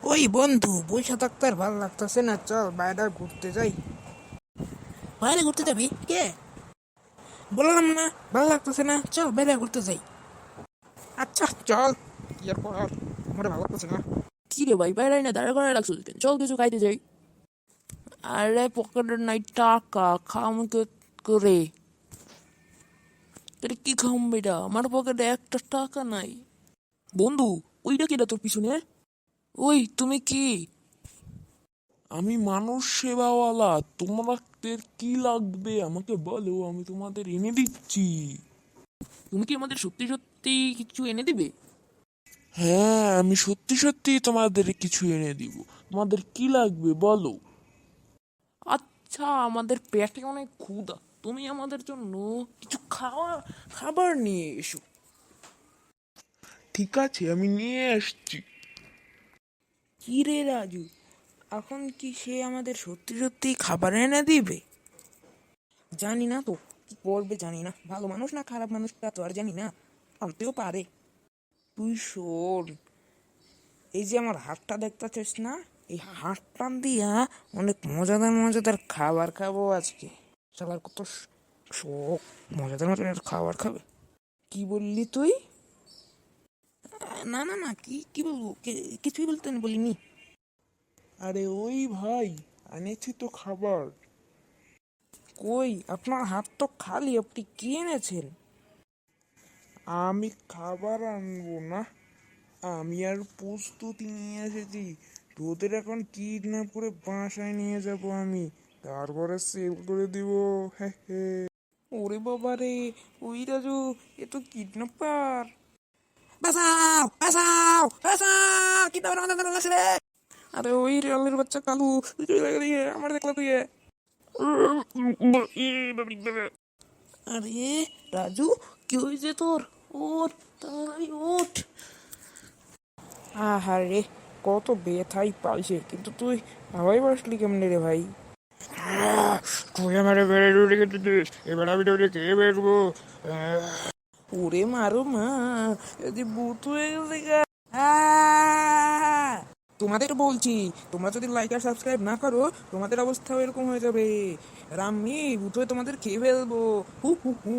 ওই বন্ধু, বইসা থাকতে আর ভালো লাগতেছে না, চল বাইরে ঘুরতে যাই। বাইরে ঘুরতে যাবি কে? বললাম না, ভালো লাগতেছে না, চল বাইরে ঘুরতে যাই। আচ্ছা চল। কি আর করার, আমার ভালো লাগতেছে না। কি রে ভাই, বাইরে না দাঁড়া করে রাখছো কেন? চল কিছু খাইতে যাই। আরে পকেটে নাই টাকা, খাম করে। এটা কি খাম বেটা, আমার পকেটে একটা টাকা নাই। বন্ধু, ওইটা কিটা তোর পিছনে? ওই তুমি কি? আমি মানুষ সেবাওয়ালা, তোমাদের কি লাগবে আমাকে বলো, আমি তোমাদের এনে দিচ্ছি। তুমি কি আমাদের সত্যি সত্যি কিছু এনে দিবে? হ্যাঁ, আমি সত্যি সত্যি তোমাদের কিছু এনে দিব। তোমাদের কি লাগবে বলো। আচ্ছা, আমাদের পেটে অনেক ক্ষুধা, তুমি আমাদের জন্য কিছু খাবার নিয়ে এসো। ঠিক আছে, আমি নিয়ে আসছি। কি রে রাজু, এখন কি সে আমাদের সত্যি সত্যি খাবার এনে দিবে? জানি না তো কি করবে, জানি না, ভালো মানুষ না খারাপ মানুষ তা তো আর জানি না, আনতেও পারে। তুই শোন, এই যে আমার হাতটা দেখতেছিস না, এই হাতটা দিয়া অনেক মজাদার মজাদার খাবার খাবো আজকে। শালার কত শখ, মজাদার মজাদার খাবার খাবে। কি বললি তুই? না না না, কি কি বলবো, কিছুই বলতে বলিনি। আরে ওই ভাই, এনেছি তো খাবার। কই, আপনার হাত তো খালি, আপনি কি এনেছেন? আমি খাবার আনবো না, আমি আর প্রস্তুতি নিয়ে এসেছি। তোদের এখন কিডন্যাপ করে বাসায় নিয়ে যাব আমি, তারপরে সেল করে দিব। হে হে। ওরে বাবা রে, ওই রাজু, এ তো কিডন্যাপার। বাঁচাও বাঁচাও বাঁচাও, কিডন্যাপার আমাদের ধরে ফেলেছে রে। আরে ওই রেলের বাচ্চা কালু, তুই আমার দেখলা তুই। আরে রাজু, কি হয়েছে তোর? ওঠ, তাড়াতাড়ি ওঠ। আহারে, কত ব্যথাই পাইছে, কিন্তু তুই হাওয়াই বাসলি কেমনে রে ভাই? তুই আমার বেড়ে উঠে গেছিস, এবার আমি তোকে খেয়ে বেরবো। ওরে মারো মা, যদি ভূত হয়ে গেছে গা। তোমাদের বলছি, তোমরা যদি লাইক আর সাবস্ক্রাইব না করো, তোমাদের অবস্থাও এরকম হয়ে যাবে। আর আমি ভূত হয়ে তোমাদের খেয়ে ফেলবো। হু হু হু।